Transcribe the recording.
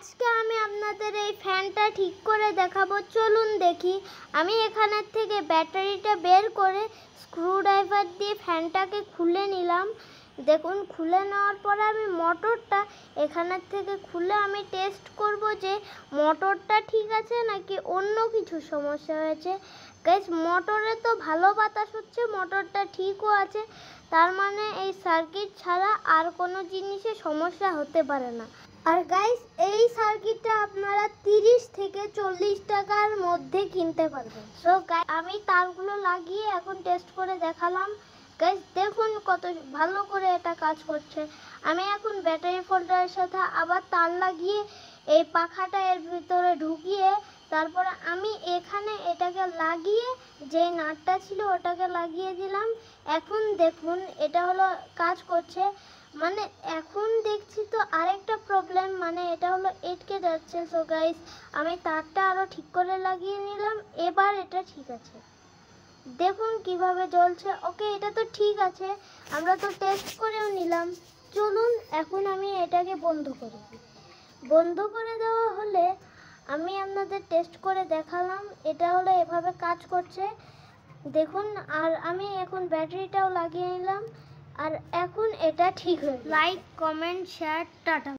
আজকে আমি আপনাদের এই ফ্যানটা ঠিক করে দেখাবো। চলুন দেখি। আমি এখানের থেকে ব্যাটারিটা বের করে স্ক্রুড্রাইভার দিয়ে ফ্যানটাকে খুলে নিলাম। দেখুন, খুলে নেওয়ার পরে আমি মোটরটা এখানের থেকে খুলে আমি টেস্ট করব যে মোটরটা ঠিক আছে নাকি অন্য কিছু সমস্যা হয়েছে। গাইস, মোটরে তো ভালো বাতাস হচ্ছে, মোটরটা ঠিকও আছে, তার মানে এই সার্কিট ছাড়া আর কোনো জিনিসে সমস্যা হতে পারে না। আর গাইস, এই সার্কিটটা আপনারা 30 থেকে 40 টাকার মধ্যে কিনতে পারবেন। সো গাইস, আমি তারগুলো লাগিয়ে এখন টেস্ট করে দেখালাম। গাইস দেখুন কত ভালো করে এটা কাজ করছে। আমি এখন ব্যাটারি ফোল্ডারের সাথে আবার তার লাগিয়ে এই পাখাটা এর ভিতরে ঢুকিয়ে তারপরে আমি এখানে এটাকে লাগিয়ে যে নাটটা ছিল ওটাকে লাগিয়ে দিলাম। এখন দেখুন এটা হলো কাজ করছে। মানে এখন দেখছি তো আরেকটা প্রবলেম, মানে এটা হলো আটকে যাচ্ছে। সো গাইস, আমি তারটা আরো ঠিক করে লাগিয়ে নিলাম। এবার এটা ঠিক আছে, দেখুন কিভাবে জ্বলছে। ওকে, এটা তো ঠিক আছে, আমরা তো টেস্ট করেও নিলাম। চলুন এখন আমি এটাকে বন্ধ করে দিই। বন্ধ করে দেওয়া হলে আমি আপনাদের টেস্ট করে দেখালাম, এটা হলো এভাবে কাজ করছে দেখুন। আর আমি এখন ব্যাটারিটাও লাগিয়ে নিলাম, আর এখন এটা ঠিক হয়ে। Like, comment, share, tata.